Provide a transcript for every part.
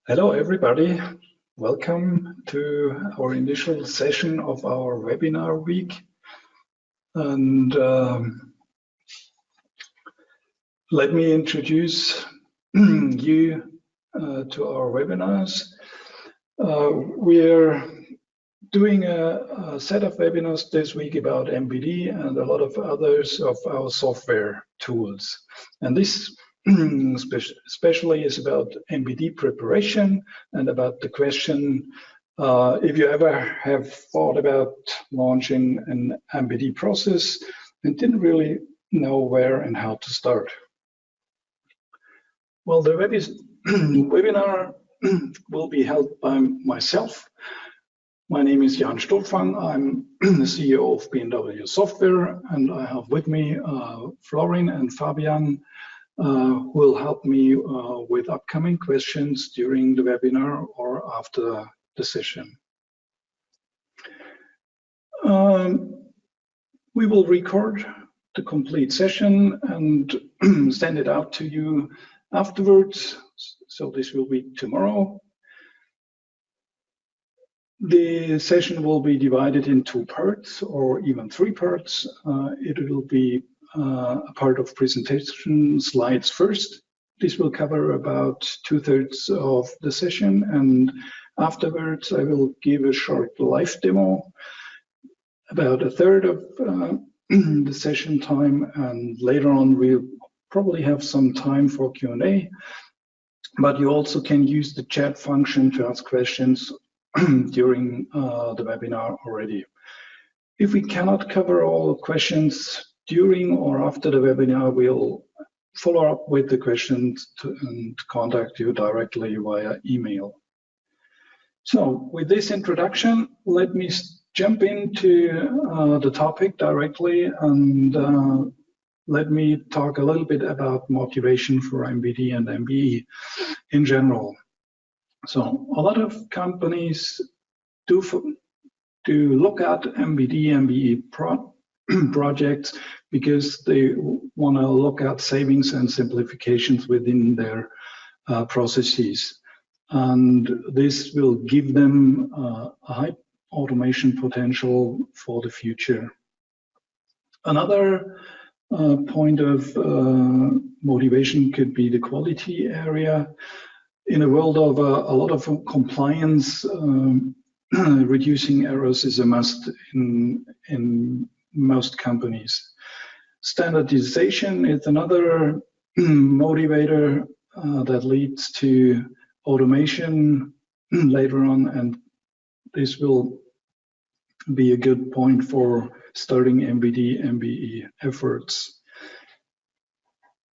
Hello, everybody. Welcome to our initial session of our webinar week. And let me introduce you to our webinars. We're doing a set of webinars this week about MBD and a lot of others of our software tools. And this especially is about MBD preparation and about the question if you ever have thought about launching an MBD process and didn't really know where and how to start. Well, the webinar will be held by myself. My name is Jan Stolfang. I'm the CEO of B&W Software, and I have with me Florin and Fabian, who will help me with upcoming questions during the webinar or after the session. We will record the complete session and send it out to you afterwards. So this will be tomorrow. The session will be divided in 2 parts or even 3 parts. It will be a part of presentation slides first. This will cover about 2/3 of the session, and afterwards I will give a short live demo, about 1/3 of the session time, and later on we'll probably have some time for Q&A, but you also can use the chat function to ask questions during the webinar already. If we cannot cover all questions during or after the webinar, we'll follow up with the questions and contact you directly via email. So with this introduction, let me jump into the topic directly, and let me talk a little bit about motivation for MBD and MBE in general. So a lot of companies do look at MBD, MBE projects because they want to look at savings and simplifications within their processes. And this will give them a high automation potential for the future. Another point of motivation could be the quality area. In a world of a lot of compliance, reducing errors is a must in most companies. Standardization is another motivator that leads to automation later on, and this will be a good point for starting MBD, MBE efforts.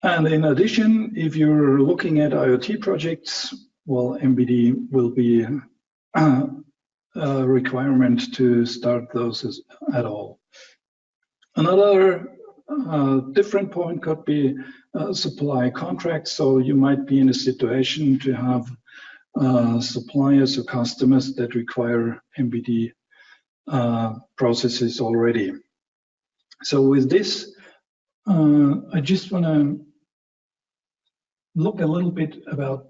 And in addition, if you're looking at IoT projects, well, MBD will be a requirement to start those at all. Another different point could be supply contracts. So you might be in a situation to have suppliers or customers that require MBD processes already. So with this, I just want to look a little bit about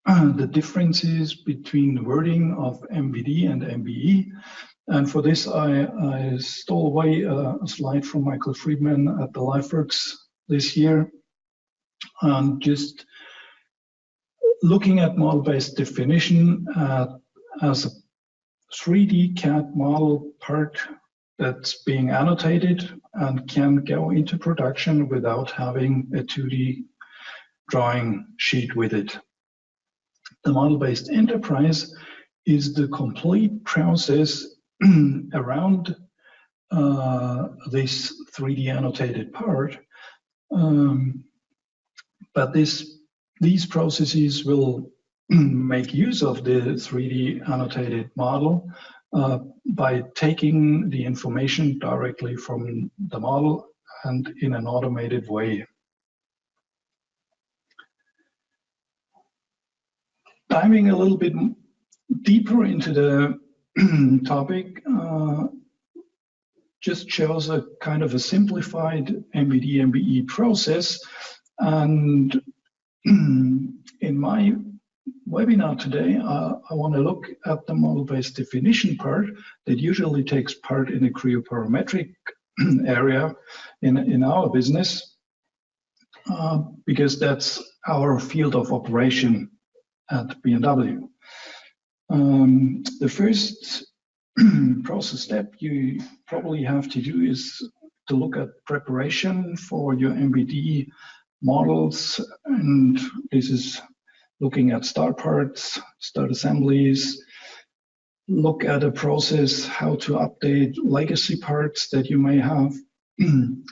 the differences between the wording of MBD and MBE. And for this, I stole away a slide from Michael Friedman at the LifeWorks this year. And just looking at model-based definition as a 3D CAD model part that's being annotated and can go into production without having a 2D drawing sheet with it. The model-based enterprise is the complete process around this 3D annotated part, but these processes will make use of the 3D annotated model by taking the information directly from the model and in an automated way. Diving a little bit deeper into the topic, just shows a kind of a simplified MBD MBE process. And in my webinar today, I want to look at the model-based definition part that usually takes part in the Creo Parametric area in our business, because that's our field of operation at B&W. The first process step you probably have to do is to look at preparation for your MBD models, and this is looking at start parts, start assemblies, look at a process, how to update legacy parts that you may have,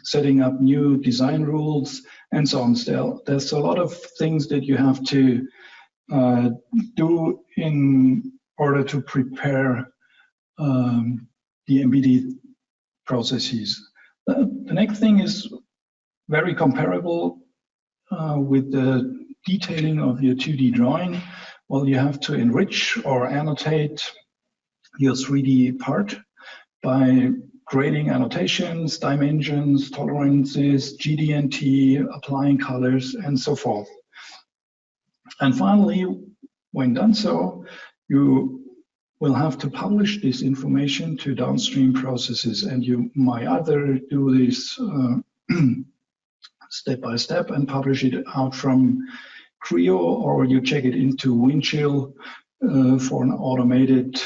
setting up new design rules, and so on. Still, there's a lot of things that you have to do in order to prepare the MBD processes. The next thing is very comparable with the detailing of your 2D drawing. Well, you have to enrich or annotate your 3D part by creating annotations, dimensions, tolerances, GD&T, applying colors, and so forth. And finally, when done so, you will have to publish this information to downstream processes, and you might either do this step by step and publish it out from Creo, or you check it into Windchill for an automated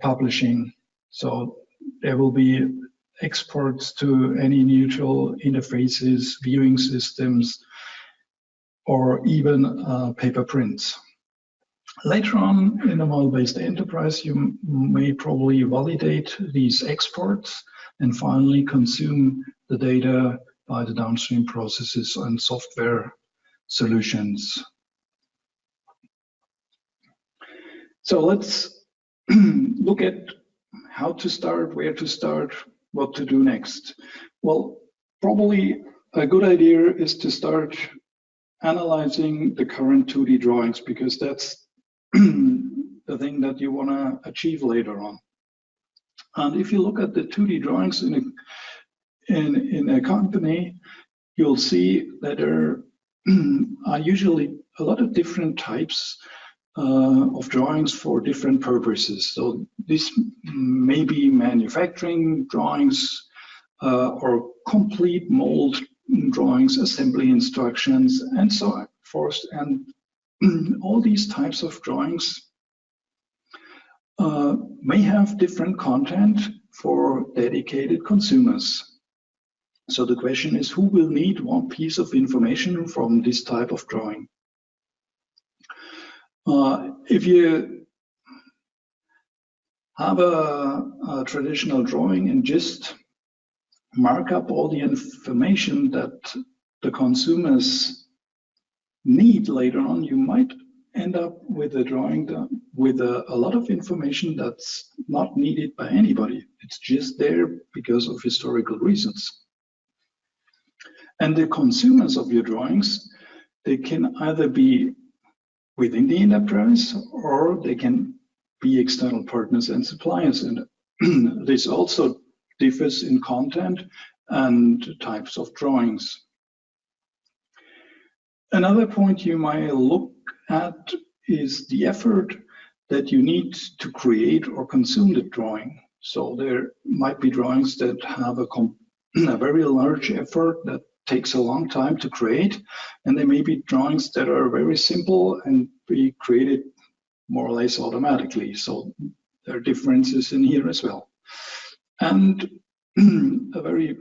publishing. So there will be exports to any neutral interfaces, viewing systems, or even paper prints. Later on in a model-based enterprise, you may probably validate these exports and finally consume the data by the downstream processes and software solutions. So let's look at how to start, where to start, what to do next. Well, probably a good idea is to start analyzing the current 2D drawings, because that's the thing that you want to achieve later on. And if you look at the 2D drawings in a company, you'll see that there are usually a lot of different types of drawings for different purposes. So this may be manufacturing drawings or complete mold drawings, assembly instructions, and so forth. And all these types of drawings may have different content for dedicated consumers. So the question is, who will need one piece of information from this type of drawing? If you have a traditional drawing and just mark up all the information that the consumers need later on, you might end up with a drawing with a lot of information that's not needed by anybody. It's just there because of historical reasons. And the consumers of your drawings, they can either be within the enterprise or they can be external partners and suppliers. And this also differs in content and types of drawings. Another point you might look at is the effort that you need to create or consume the drawing. So there might be drawings that have a very large effort that takes a long time to create, and there may be drawings that are very simple and be created more or less automatically. So there are differences in here as well. And a very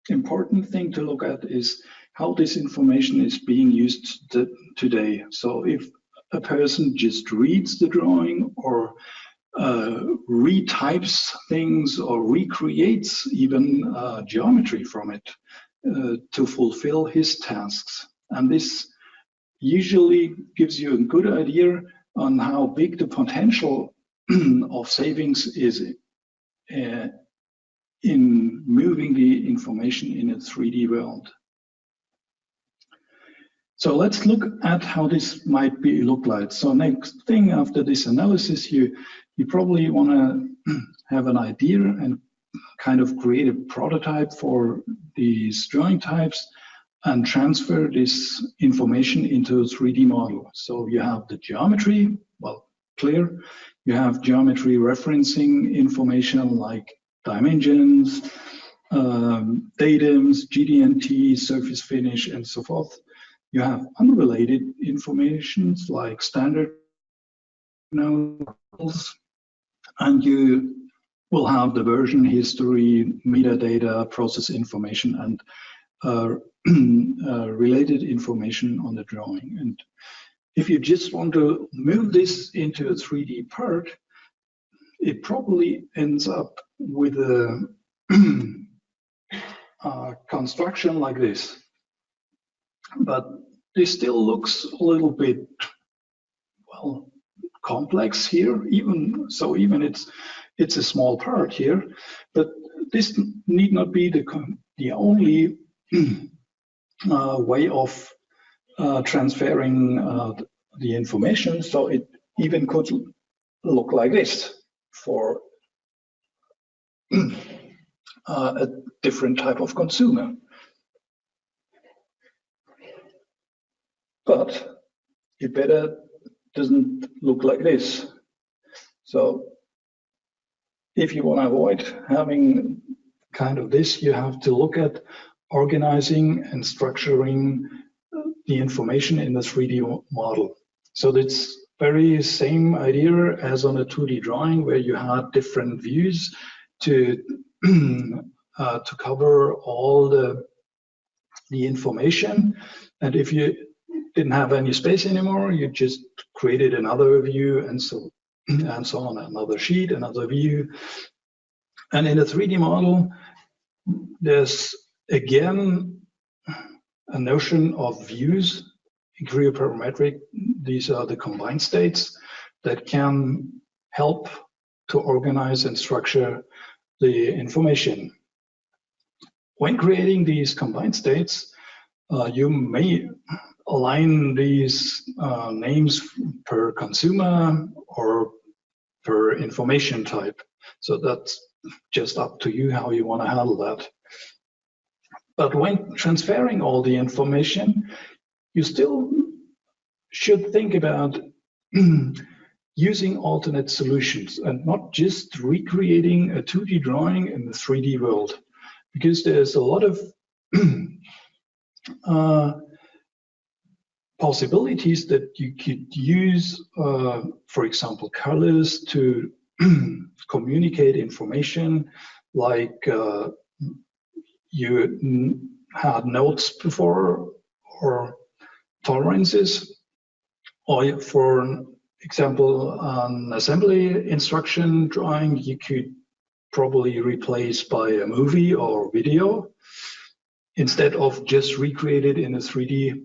important thing to look at is how this information is being used today. So if a person just reads the drawing or retypes things or recreates even geometry from it to fulfill his tasks. And this usually gives you a good idea on how big the potential of savings is in moving the information in a 3D world. So let's look at how this might look like. So next thing after this analysis, you probably want to have an idea and kind of create a prototype for these drawing types. and transfer this information into a 3D model. So you have the geometry, well, clear. You have geometry referencing information like dimensions, datums, GD&T, surface finish, and so forth. You have unrelated informations like standard nodes, and you will have the version history, metadata, process information, and related information on the drawing. And if you just want to move this into a 3D part, it probably ends up with a construction like this. But this still looks a little bit, well, complex here. Even it's a small part here, but this need not be the only way of transferring the information. So it even could look like this for a different type of consumer. But it better doesn't look like this. So if you want to avoid having kind of this, you have to look at organizing and structuring the information in the 3D model. So that's very same idea as on a 2D drawing, where you had different views to cover all the information. And if you didn't have any space anymore, you just created another view, and so on, another sheet, another view. And in a 3D model, there's again a notion of views. In Creo Parametric, these are the combined states that can help to organize and structure the information. When creating these combined states, you may align these names per consumer or per information type. So that's just up to you how you want to handle that. But when transferring all the information, you still should think about using alternate solutions and not just recreating a 2D drawing in the 3D world, because there's a lot of possibilities that you could use, for example, colors to communicate information, like you had nodes before, or tolerances, or for example, an assembly instruction drawing, you could probably replace by a movie or video instead of just recreate it in a 3D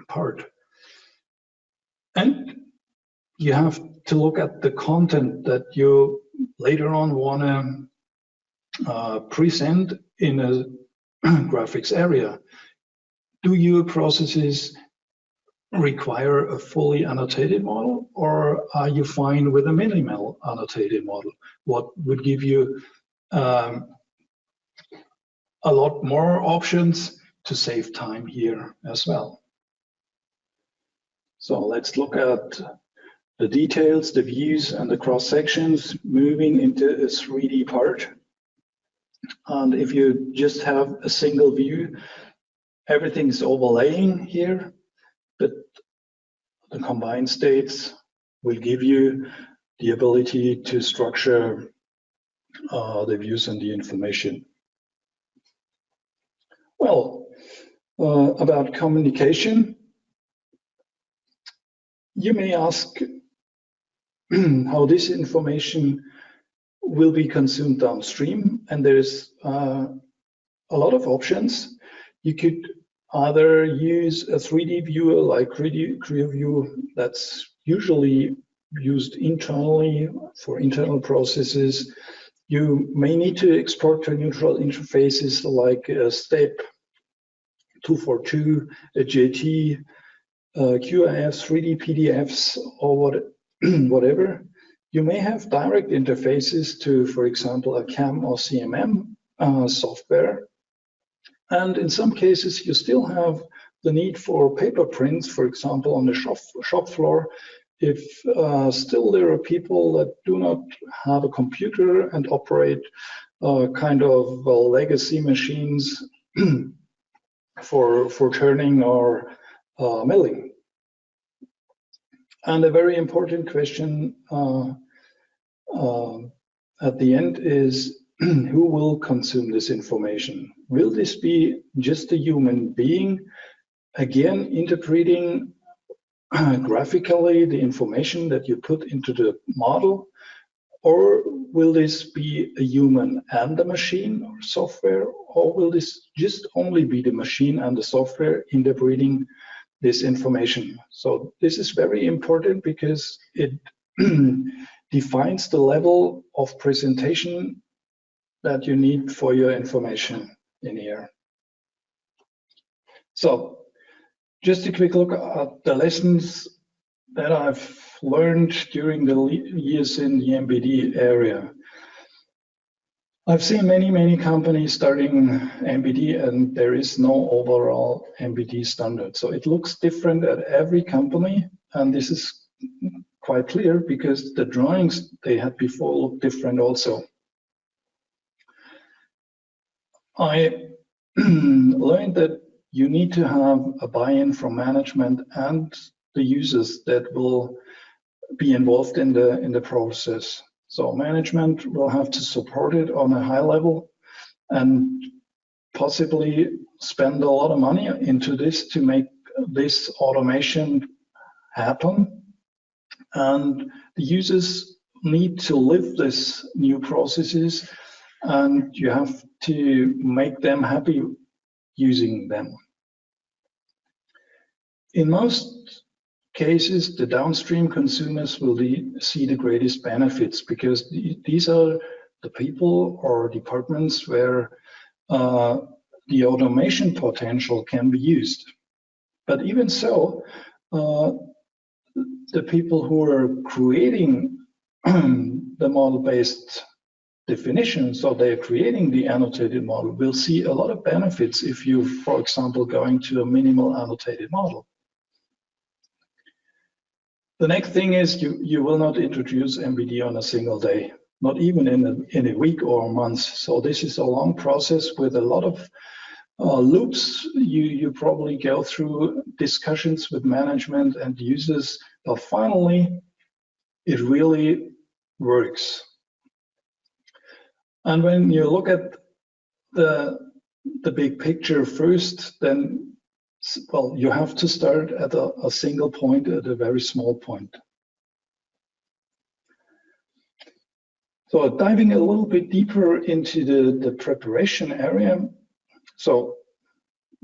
part. And you have to look at the content that you later on want to present in a graphics area. Do your processes require a fully annotated model, or are you fine with a minimal annotated model? What would give you a lot more options to save time here as well? So let's look at the details, the views, and the cross sections moving into a 3D part. And if you just have a single view, everything's overlaying here, but the combined states will give you the ability to structure the views and the information. Well, about communication, you may ask how this information will be consumed downstream, and there's a lot of options. You could either use a 3D viewer like Creo View, that's usually used internally for internal processes. You may need to export to neutral interfaces like a STEP 242, a JT, QIFs, 3D PDFs, or whatever. You may have direct interfaces to, for example, a CAM or CMM software. And in some cases, you still have the need for paper prints, for example, on the shop floor. If still there are people that do not have a computer and operate kind of legacy machines for turning or milling. And a very important question at the end is, who will consume this information? Will this be just a human being, again, interpreting graphically the information that you put into the model? Or will this be a human and the machine or software? Or will this just only be the machine and the software interpreting this information? So this is very important because it defines the level of presentation that you need for your information in here. So just a quick look at the lessons that I've learned during the years in the MBD area. I've seen many companies starting MBD, and there is no overall MBD standard. So it looks different at every company, and this is quite clear because the drawings they had before looked different also. I learned that you need to have a buy-in from management and the users that will be involved in the process. So management will have to support it on a high level and possibly spend a lot of money into this to make this automation happen. And the users need to live this new processes, and you have to make them happy using them. In most cases, the downstream consumers will see the greatest benefits because these are the people or departments where the automation potential can be used. But even so, the people who are creating the model-based definition, so they're creating the annotated model, will see a lot of benefits if you, for example, going to a minimal annotated model. The next thing is you will not introduce MBD on a single day, not even in a week or a month. So this is a long process with a lot of loops. You probably go through discussions with management and users, but finally it really works. And when you look at the big picture first, then, well, you have to start at a single point, at a very small point. So diving a little bit deeper into the preparation area. So,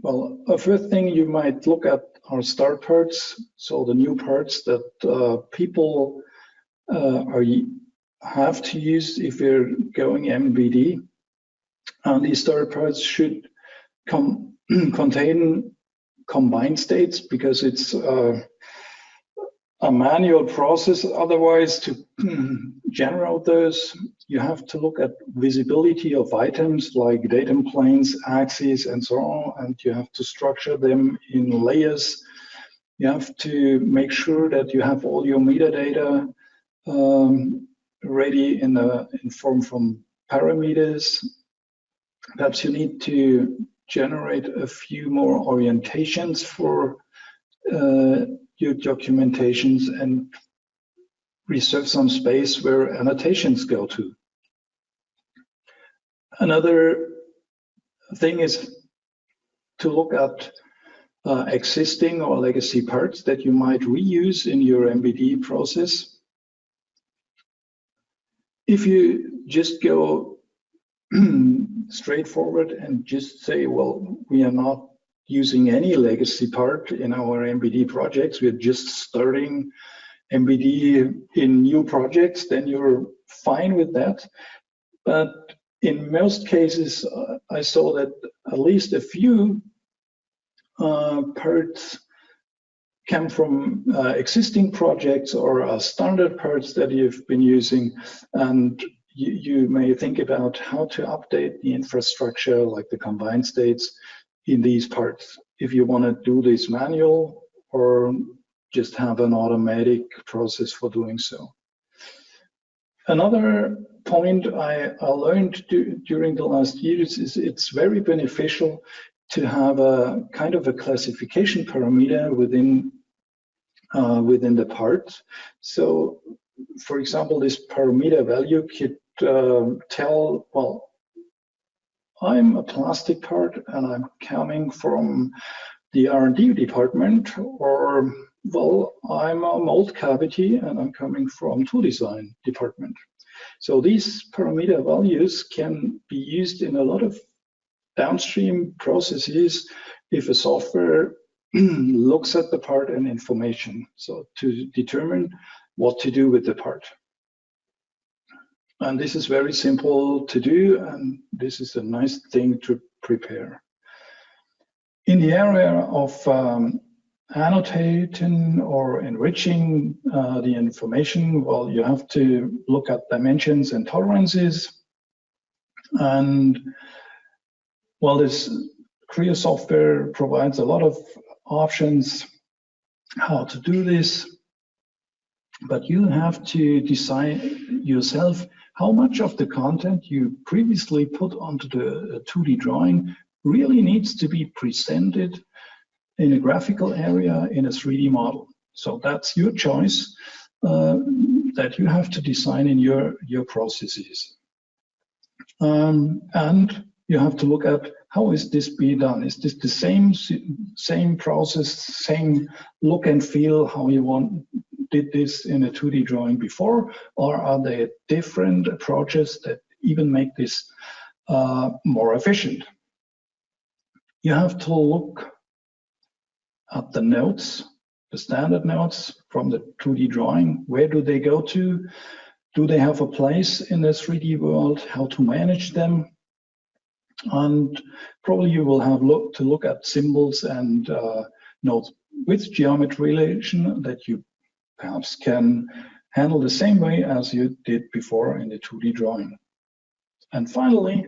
well, a first thing you might look at are start parts. So the new parts that people have to use if you're going MBD. And these start parts should contain combined states because it's a manual process. Otherwise, to generate those, you have to look at visibility of items like datum planes, axes, and so on, and you have to structure them in layers. You have to make sure that you have all your metadata ready in form from parameters. Perhaps you need to generate a few more orientations for your documentations and reserve some space where annotations go to. Another thing is to look at existing or legacy parts that you might reuse in your MBD process. If you just go straightforward and just say, well, we are not using any legacy part in our MBD projects, we're just starting MBD in new projects, then you're fine with that. But in most cases, I saw that at least a few parts come from existing projects or standard parts that you've been using, and you may think about how to update the infrastructure, like the combined states, in these parts. If you want to do this manual or just have an automatic process for doing so. Another point I learned during the last years is it's very beneficial to have a kind of a classification parameter within the part. So, for example, this parameter value could tell, well, I'm a plastic part and I'm coming from the R&D department, or, well, I'm a mold cavity and I'm coming from tool design department. So these parameter values can be used in a lot of downstream processes if a software looks at the part and information, so to determine what to do with the part. And this is very simple to do, and this is a nice thing to prepare. In the area of annotating or enriching the information, well, you have to look at dimensions and tolerances. And well, this Creo software provides a lot of options how to do this, but you have to decide yourself how much of the content you previously put onto the 2D drawing really needs to be presented in a graphical area in a 3D model. So that's your choice that you have to design in your processes. And you have to look at how is this being done? Is this the same process, same look and feel how you did this in a 2D drawing before, or are there different approaches that even make this more efficient? You have to look at the nodes, the standard nodes from the 2D drawing. Where do they go to? Do they have a place in the 3D world? How to manage them? And probably you will have to look at symbols and nodes with geometry relation that you perhaps can handle the same way as you did before in the 2D drawing. And finally,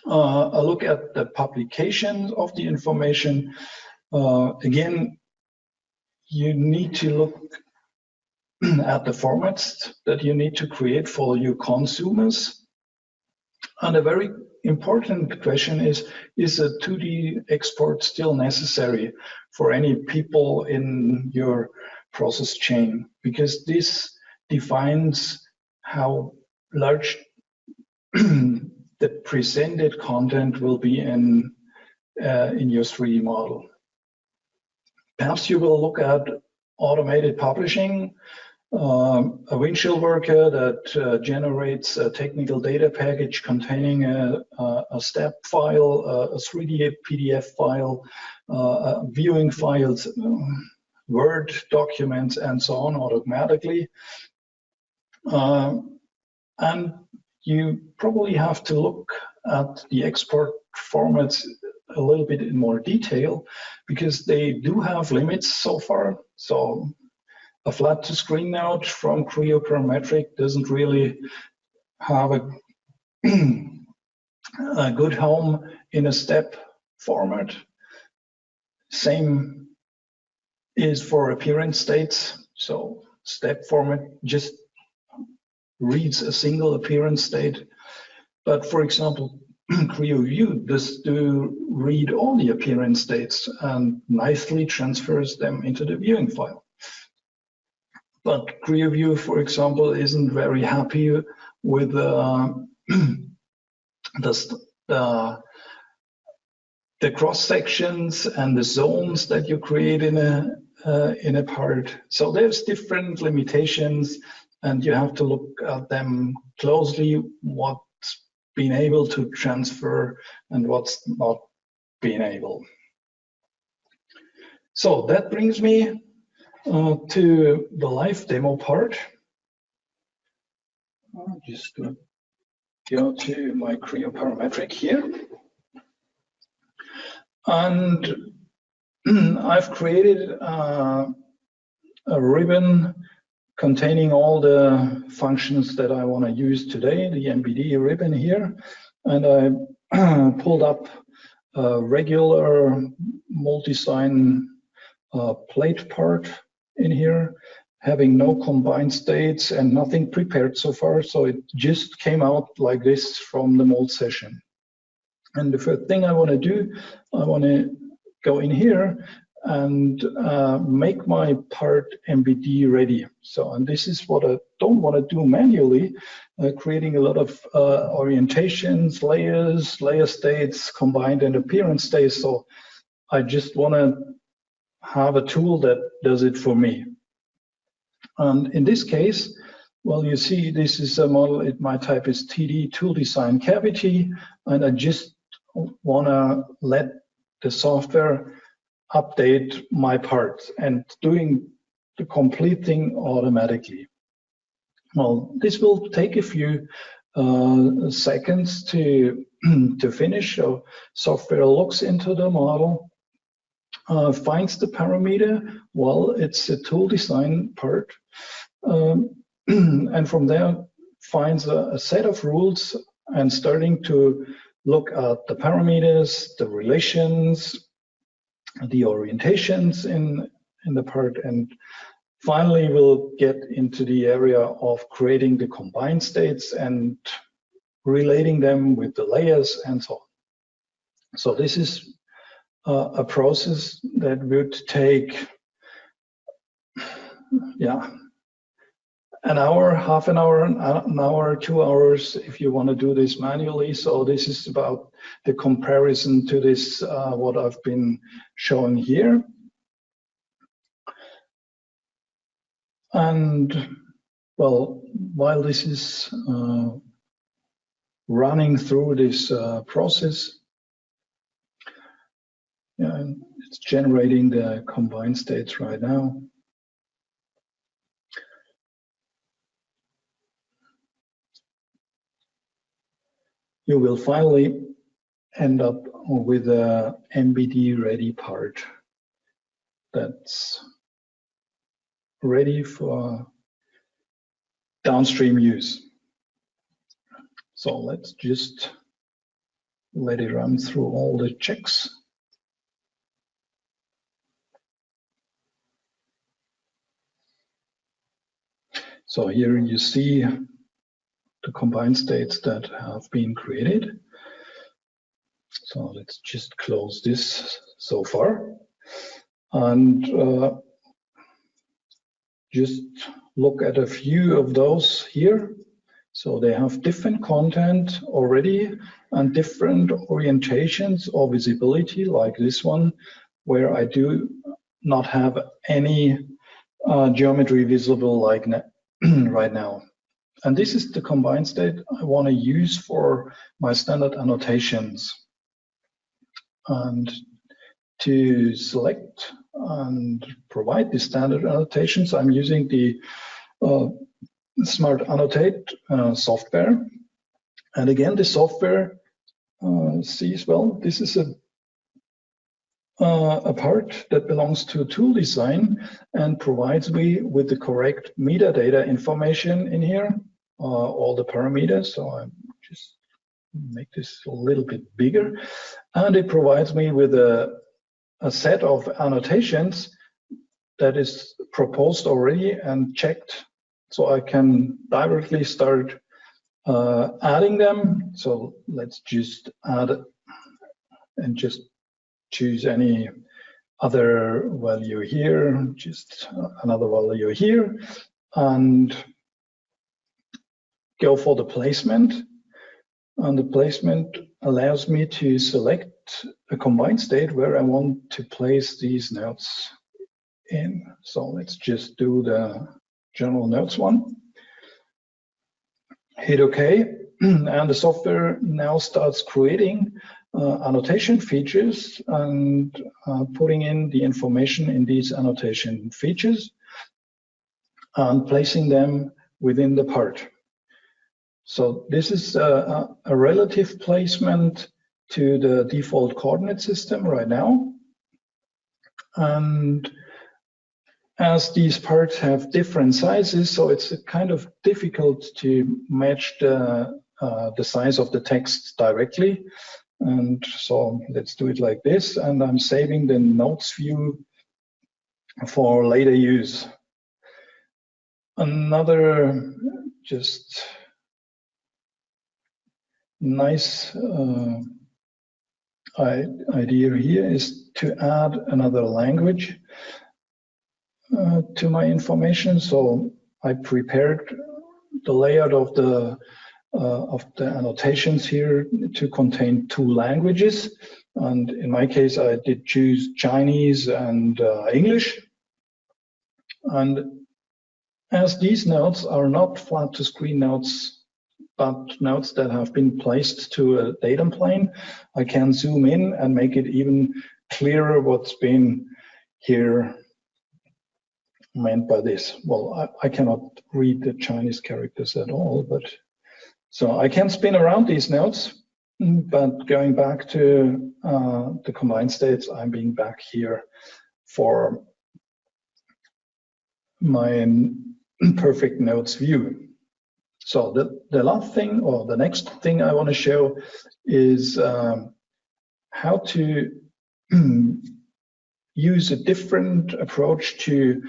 a look at the publication of the information. Again, you need to look at the formats that you need to create for your consumers. And a very important question is a 2D export still necessary for any people in your process chain? Because this defines how large the presented content will be in your 3D model. Perhaps you will look at automated publishing, a windshield worker that generates a technical data package containing a step file, a 3D PDF file, viewing files, Word documents, and so on automatically. And you probably have to look at the export formats a little bit in more detail, because they do have limits so far. So a flat to screen node from Creo Parametric doesn't really have a good home in a step format. Same is for appearance states. So step format just reads a single appearance state. But for example, Creo View does read all the appearance states and nicely transfers them into the viewing file. But Creo View, for example, isn't very happy with the cross sections and the zones that you create in a part. So there's different limitations, and you have to look at them closely. What's been able to transfer and what's not been able. So that brings me to the live demo part. I'll just go to my Creo Parametric here. And I've created a ribbon containing all the functions that I want to use today, the MBD ribbon here. And I pulled up a regular multi-sign plate part in here, having no combined states and nothing prepared so far. So it just came out like this from the mold session. And the first thing I want to do, I want to go in here and make my part MBD ready. So, and this is what I don't want to do manually, creating a lot of orientations, layers, layer states, combined and appearance states. So I just want to have a tool that does it for me. And in this case, well, you see, this is a model. My type is TD, tool design cavity, and I just want to let the software update my parts and doing the complete thing automatically. Well, this will take a few seconds to finish. So software looks into the model, finds the parameter. Well, it's a tool design part, and from there finds a set of rules and starting to look at the parameters, the relations, the orientations in the part, and finally we'll get into the area of creating the combined states and relating them with the layers and so on. So this is a process that would take, yeah, an hour, half an hour, 2 hours if you want to do this manually. So this is about the comparison to this, what I've been showing here. And well, while this is running through this process, it's generating the combined states right now. You will finally end up with a MBD ready part that's ready for downstream use. So let's just let it run through all the checks. So here you see the combined states that have been created. So let's just close this so far and just look at a few of those here. So they have different content already and different orientations or visibility, like this one, where I do not have any geometry visible like right now. And this is the combined state I want to use for my standard annotations. And to select and provide the standard annotations, I'm using the Smart Annotate software. And again, the software sees, well, this is a part that belongs to tool design and provides me with the correct metadata information in here, all the parameters. So I just make this a little bit bigger, and it provides me with a set of annotations that is proposed already and checked, so I can directly start adding them. So let's just add and just choose any other value here, just another value here, and go for the placement. And the placement allows me to select a combined state where I want to place these nodes in. So let's just do the general nodes one. Hit OK, and the software now starts creating annotation features and putting in the information in these annotation features and placing them within the part. So this is a relative placement to the default coordinate system right now. And as these parts have different sizes, so it's kind of difficult to match the size of the text directly. And so let's do it like this. And I'm saving the notes view for later use. Another just nice idea here is to add another language to my information. So I prepared the layout of the annotations here to contain 2 languages, and in my case I did choose Chinese and English. And as these notes are not flat to screen notes, but notes that have been placed to a datum plane, I can zoom in and make it even clearer what's been here meant by this. Well, I cannot read the Chinese characters at all, but so I can spin around these notes, but going back to the combined states, I'm being back here for my perfect notes view. So the last thing, or the next thing I want to show is how to use a different approach to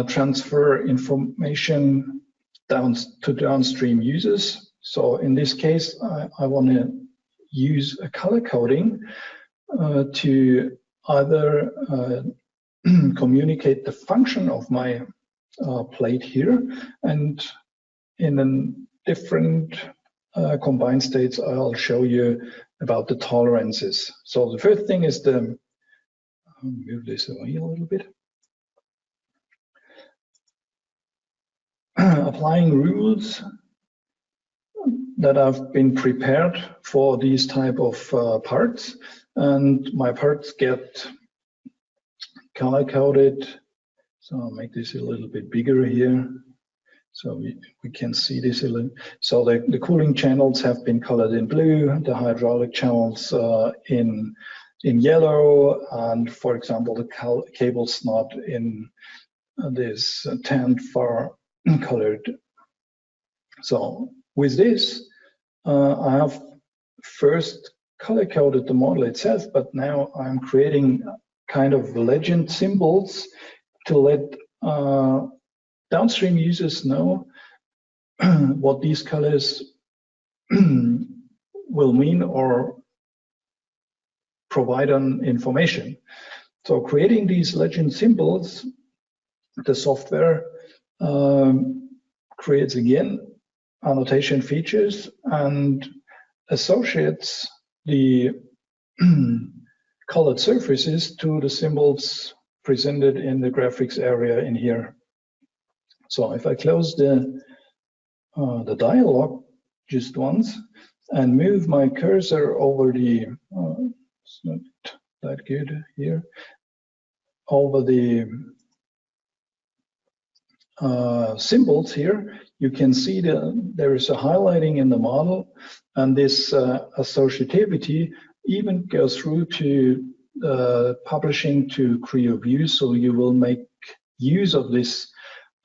transfer information to downstream users. So in this case, I want to use a color coding to either communicate the function of my plate here, and in a different combined states, I'll show you about the tolerances. So the first thing is I'll move this away a little bit. Applying rules that have been prepared for these type of parts, and my parts get color coded. So I'll make this a little bit bigger here, so we can see this a little. So the cooling channels have been colored in blue, the hydraulic channels in yellow, and for example the cable slot in this tan far colored. So with this, I have first color coded the model itself, but now I'm creating kind of legend symbols to let downstream users know what these colors will mean or provide on information. So creating these legend symbols, the software creates again annotation features and associates the colored surfaces to the symbols presented in the graphics area in here. So if I close the dialog just once and move my cursor over the, it's not that good here, over the symbols here, you can see that there is a highlighting in the model, and this associativity even goes through to publishing to Creo View, so you will make use of this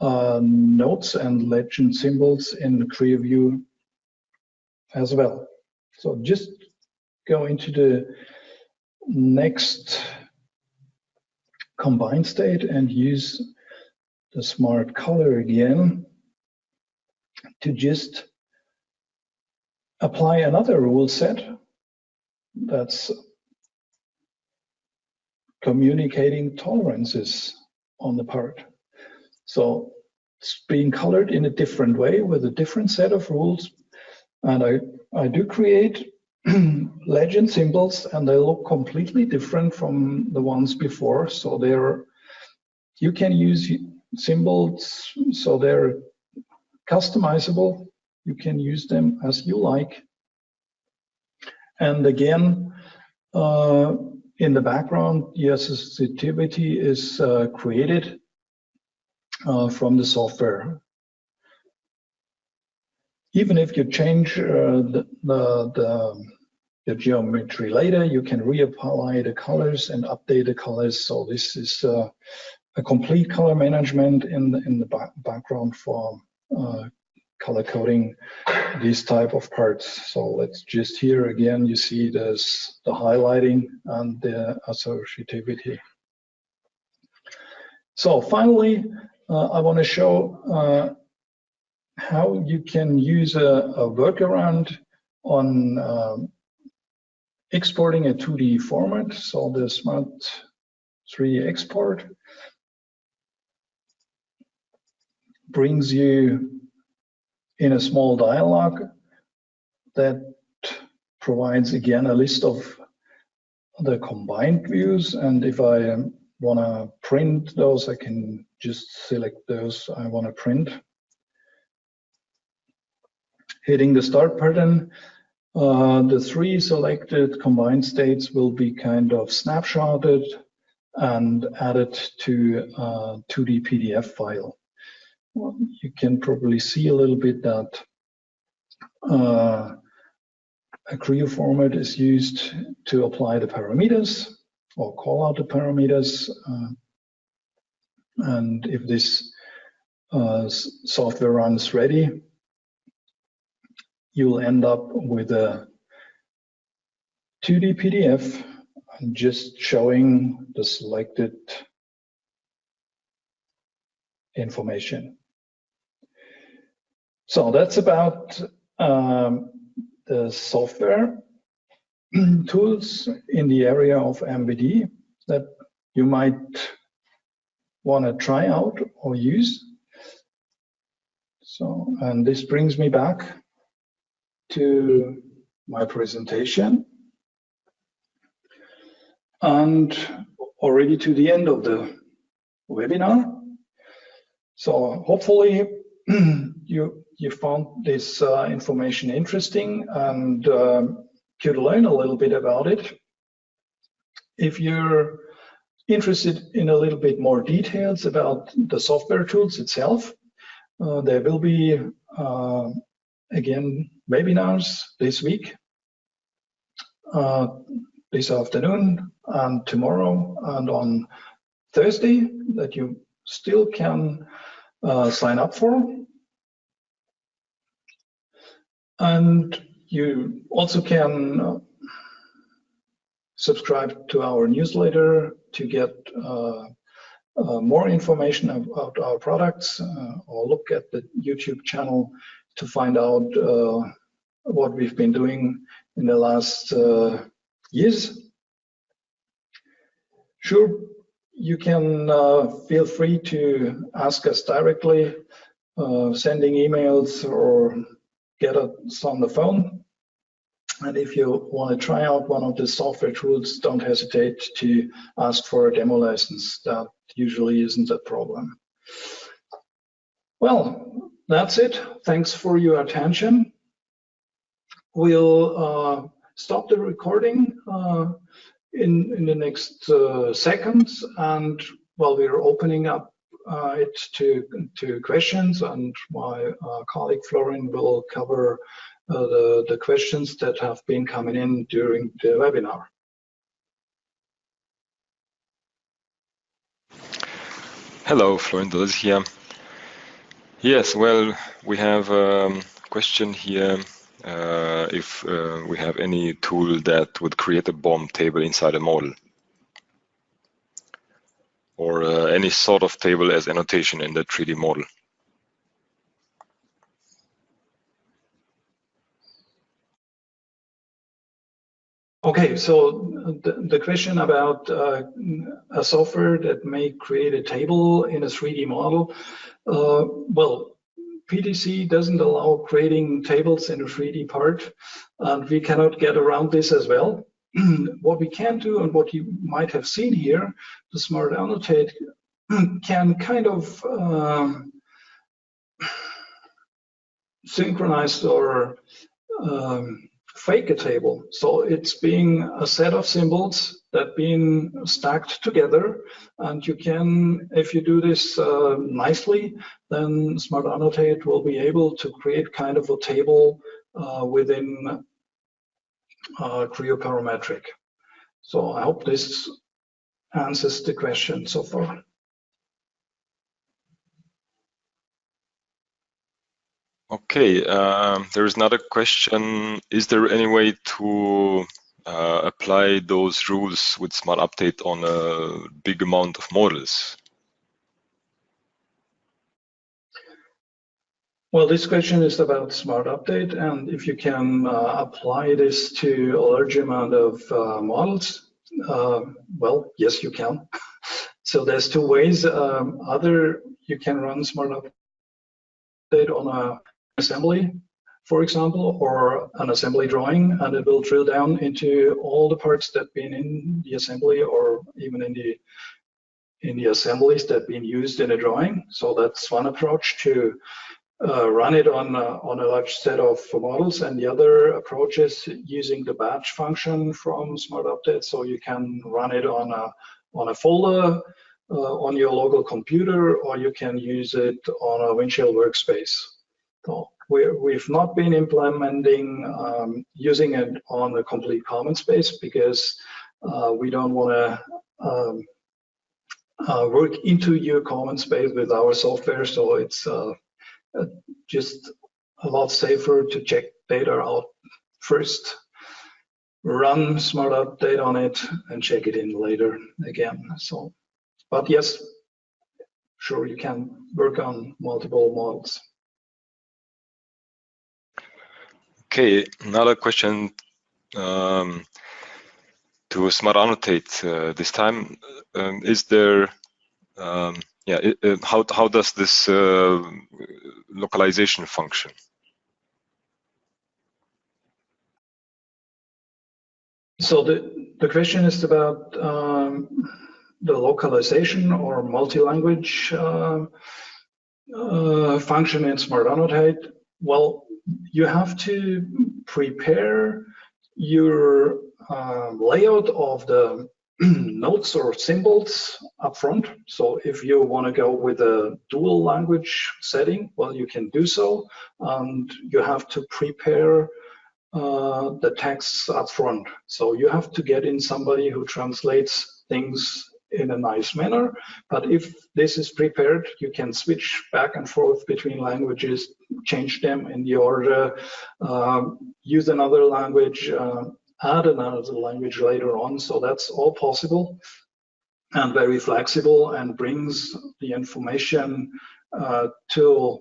notes and legend symbols in Creo View as well. So just go into the next combined state and use the smart color again to just apply another rule set that's communicating tolerances on the part. So it's being colored in a different way with a different set of rules. And I do create legend symbols, and they look completely different from the ones before. So you can use symbols, so they're customizable. You can use them as you like. And again, in the background, the associativity is created from the software. Even if you change the geometry later, you can reapply the colors and update the colors. So this is a complete color management in the background for color coding these type of parts. So let's just here again, you see there's the highlighting and the associativity. So finally, I want to show how you can use a workaround on exporting a 2D format. So the Smart 3D export brings you in a small dialog that provides again a list of the combined views, and if I want to print those, I can just select those I want to print. Hitting the start button, the 3 selected combined states will be kind of snapshotted and added to a 2D PDF file. Well, you can probably see a little bit that a Creo format is used to apply the parameters or call out the parameters. And if this software runs ready, you'll end up with a 2D PDF and just showing the selected information. So that's about the software tools in the area of MBD that you might want to try out or use. So, and this brings me back to my presentation and already to the end of the webinar. So hopefully you found this information interesting and could learn a little bit about it. If you're interested in a little bit more details about the software tools itself, there will be again webinars this week, this afternoon and tomorrow and on Thursday that you still can sign up for. And you also can subscribe to our newsletter to get more information about our products, or look at the YouTube channel to find out what we've been doing in the last years. Sure, you can feel free to ask us directly, sending emails or get us on the phone. And if you want to try out one of the software tools, don't hesitate to ask for a demo license. That usually isn't a problem. Well, that's it. Thanks for your attention. We'll stop the recording in the next seconds, and while we're opening up it to questions, and my colleague Florian will cover the questions that have been coming in during the webinar. Hello, Florian Dulles here. Yes, well, we have a question here. If we have any tool that would create a BOM table inside a model, or any sort of table as annotation in the 3D model. Okay, so the question about a software that may create a table in a 3D model. Well, PDC doesn't allow creating tables in a 3D part, and we cannot get around this as well. What we can do, and what you might have seen here, the Smart Annotate can kind of synchronize or fake a table. So it's being a set of symbols that being stacked together, and you can, if you do this nicely, then Smart Annotate will be able to create kind of a table within Creo Parametric. So I hope this answers the question so far. Okay, there is another question. Is there any way to apply those rules with smart update on a big amount of models? Well, this question is about smart update, and if you can apply this to a large amount of models, well, yes, you can. So there's two ways. Either you can run smart update on a assembly, for example, or an assembly drawing, and it will drill down into all the parts that been in the assembly or even in the assemblies that been used in a drawing. So that's one approach to run it on a large set of models, and the other approach is using the batch function from Smart Update. So you can run it on a folder on your local computer, or you can use it on a Windchill workspace. So we've not been implementing using it on a complete common space because we don't want to work into your common space with our software. So it's just a lot safer to check data out first, run Smart Update on it, and check it in later again. So, but yes, sure, you can work on multiple models. Okay, another question to Smart Annotate this time. Is there how does this localization function? So the question is about the localization or multi-language function in Smart Annotate. Well, you have to prepare your layout of the notes or symbols up front. So if you want to go with a dual language setting, well, you can do so. And you have to prepare the texts up front. So you have to get in somebody who translates things in a nice manner. But if this is prepared, you can switch back and forth between languages, change them in the order, use another language, add another language later on. So that's all possible and very flexible and brings the information to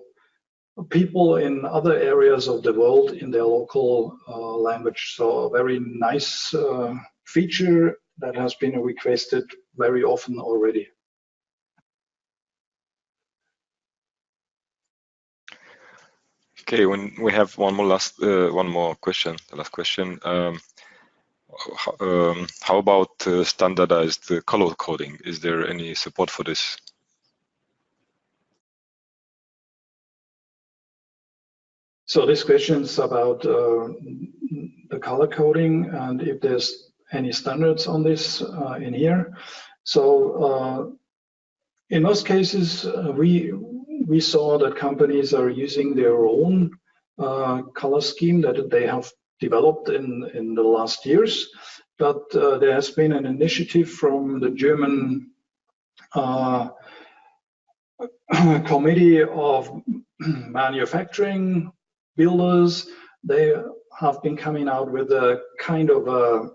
people in other areas of the world in their local language. So a very nice feature that has been requested very often already. Okay, when we have one more question, the last question. How about standardized color coding? Is there any support for this? So this question is about the color coding and if there's any standards on this in here. So in most cases, we saw that companies are using their own color scheme that they have developed in the last years. But there has been an initiative from the German Committee of Manufacturing Builders. They have been coming out with a kind of a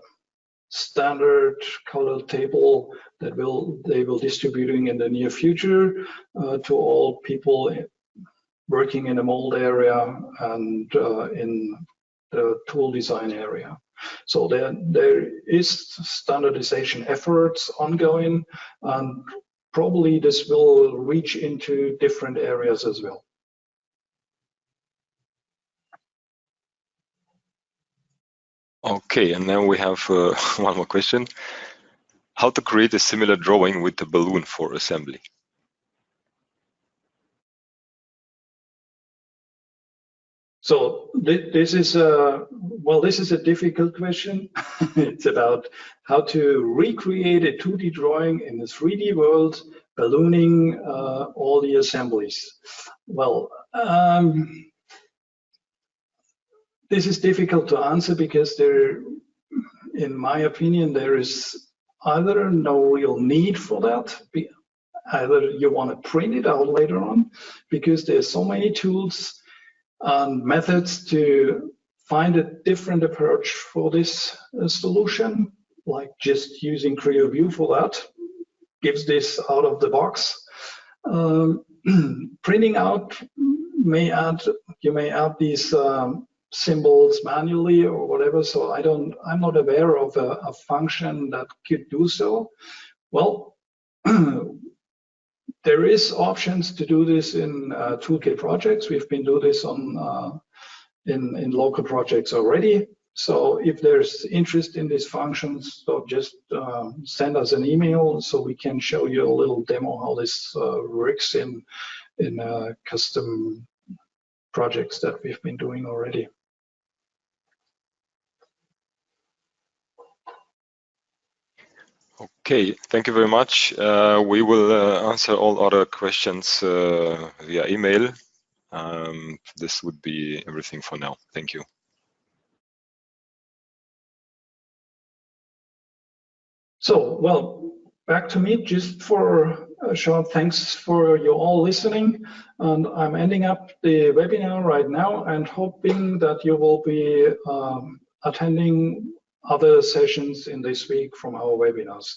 standard color table that they will distributing in the near future to all people working in the mold area and in the tool design area. So there is standardization efforts ongoing, and probably this will reach into different areas as well. Okay, and then we have one more question. How to create a similar drawing with a balloon for assembly? So this is a difficult question. It's about how to recreate a 2D drawing in the 3D world, ballooning all the assemblies. Well, this is difficult to answer because in my opinion, there is either no real need for that, either you want to print it out later on because there's so many tools and methods to find a different approach for this solution, like just using Creo View for that, gives this out of the box. Printing out you may add these symbols manually or whatever. So I'm not aware of a function that could do so. Well, there is options to do this in toolkit projects. We've been doing this on in local projects already. So if there's interest in these functions, so just send us an email so we can show you a little demo how this works in custom projects that we've been doing already. Okay, thank you very much. We will answer all other questions via email. This would be everything for now. Thank you. So, well, back to me, just for a short thanks for you all listening. And I'm ending up the webinar right now and hoping that you will be attending other sessions in this week from our webinars.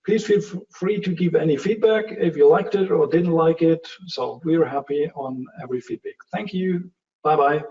Please feel free to give any feedback if you liked it or didn't like it. So we're happy on every feedback. Thank you. Bye-bye.